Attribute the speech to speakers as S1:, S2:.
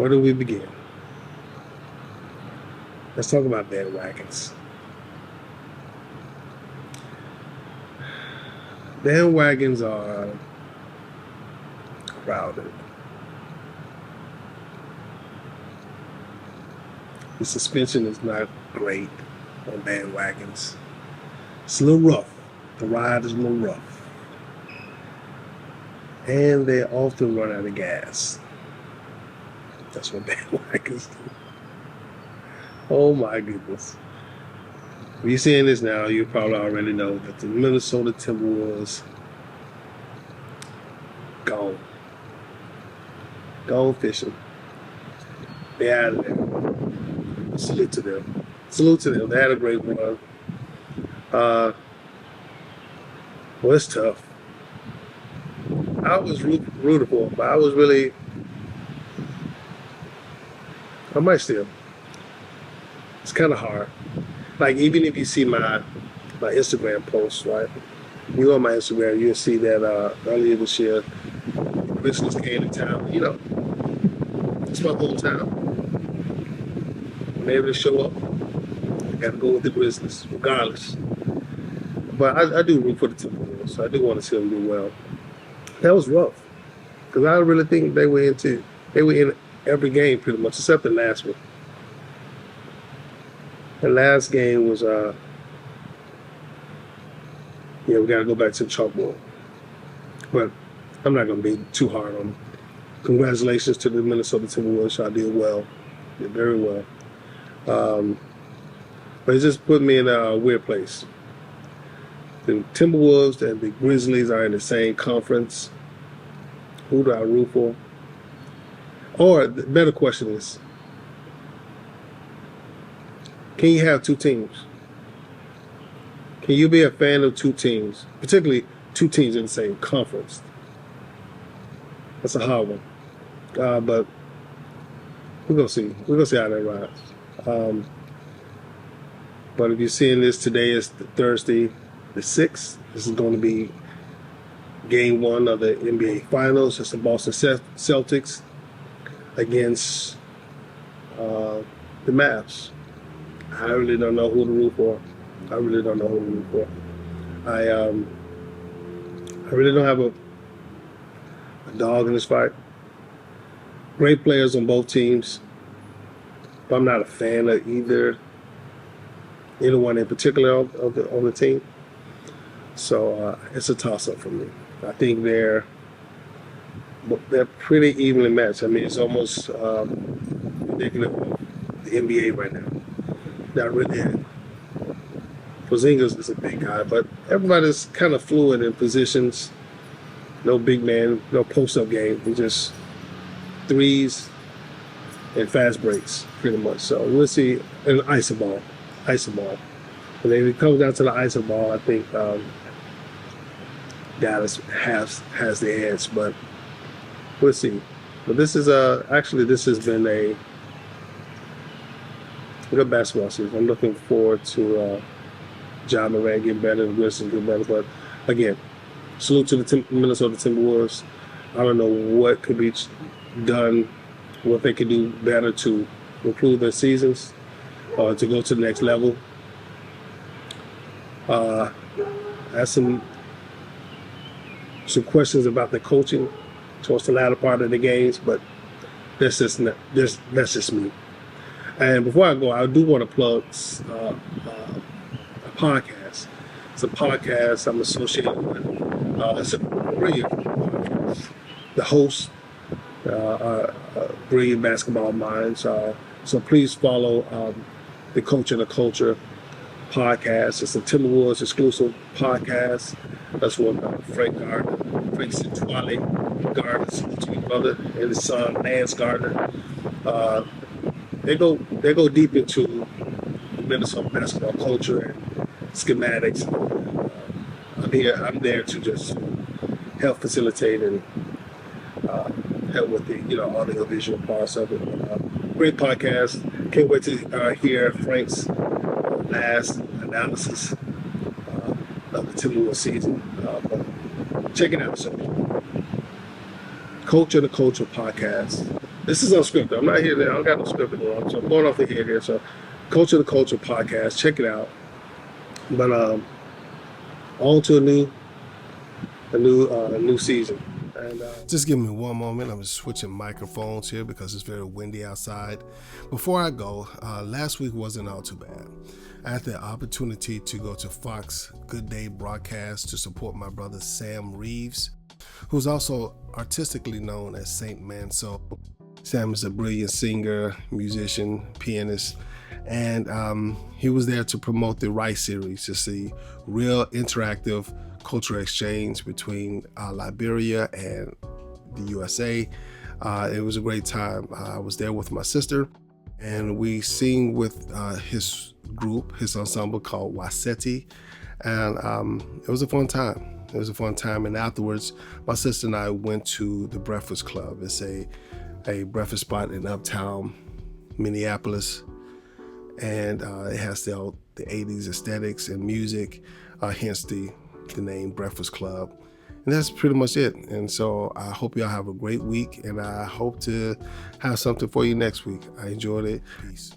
S1: Where do we begin? Let's talk about bandwagons. Bandwagons are crowded. The suspension is not great on bandwagons. It's a little rough. The ride is a little rough. And they often run out of gas. That's what bandwagons do. Oh my goodness. If you're seeing this now, you probably already know that the Minnesota Timberwolves gone. Gone fishing. They're out of there. Salute to them. Salute to them. They had a great run. Well, it's tough. I was rooting for them, but I was really, I might still. It's kind of hard. Like, even if you see my Instagram posts, right? You on my Instagram, you'll see that earlier this year, Grizzlies came to town. You know, it's my hometown. I'm able to show up. I got to go with the Grizzlies, regardless. But I do root for the Timberwolves, so I do want to see them do well. That was rough, because I really think they were in every game pretty much, except the last one. The last game was, yeah, we got to go back to the chalkboard. But I'm not going to be too hard on them. Congratulations to the Minnesota Timberwolves. Y'all did well. Did very well. But it just put me in a weird place. The Timberwolves and the Grizzlies are in the same conference. Who do I root for? Or the better question is, can you have two teams? Can you be a fan of two teams, particularly two teams in the same conference? That's a hard one. But we're gonna see. We're gonna see how that rides. But if you're seeing this, today is Thursday, the 6th. This is going to be game 1 of the NBA Finals. It's the Boston Celtics against the Mavs. I really don't know who to root for. I really don't know who to root for. I really don't have a dog in this fight. Great players on both teams, but I'm not a fan of either one in particular on the team. So it's a toss-up for me. I think they're pretty evenly matched. I mean, it's almost ridiculous of the NBA right now. Not really. Porzingis is a big guy, but everybody's kind of fluid in positions. No big man, no post-up game. It's just threes and fast breaks, pretty much. So we'll see. And iso ball. And if it comes down to the iso ball, I think Dallas has the edge, but we'll see. But this is actually this has been a good basketball season. I'm looking forward to Ja Morant getting better, the Grizzlies getting better. But again, salute to the Minnesota Timberwolves. I don't know what could be done, what they could do better to improve their seasons or to go to the next level. I have some questions about the coaching towards the latter part of the games, but that's just me. And before I go, I do want to plug a podcast. It's a podcast I'm associated with. It's a brilliant podcast. The hosts are brilliant basketball minds. So please follow the Coach and the Culture podcast. It's a Timberwolves exclusive podcast. That's what Frank Centrale Gardner, to your brother, and his son Lance Gardner. They go deep into Minnesota basketball culture and schematics. I'm there to just help facilitate and help with the audio visual parts of it. Great podcast. Can't wait to hear Frank's last analysis of the Timberwolves season. Check it out. So, Culture to Culture podcast. This is unscripted. I'm not here. I don't got no script anymore. So I'm going off the head here. So, Culture to Culture podcast. Check it out. But on to a new season. And just give me one moment. I'm just switching microphones here because it's very windy outside. Before I go, last week wasn't all too bad. I had the opportunity to go to Fox GoodDay broadcast to support my brother Sam Reeves, who's also artistically known as Saint MANSOL. Sam is a brilliant singer, musician, pianist, and he was there to promote the Rice series, just the real interactive cultural exchange between Liberia and the USA. It was a great time. I was there with my sister, and we sing with his group, his ensemble called Waseti, and it was a fun time. It was a fun time, and afterwards, my sister and I went to the Breakfast Club. It's a breakfast spot in uptown Minneapolis, and it has the 80s aesthetics and music, hence the name Breakfast Club. And that's pretty much it. And so I hope y'all have a great week, and I hope to have something for you next week. I enjoyed it. Peace.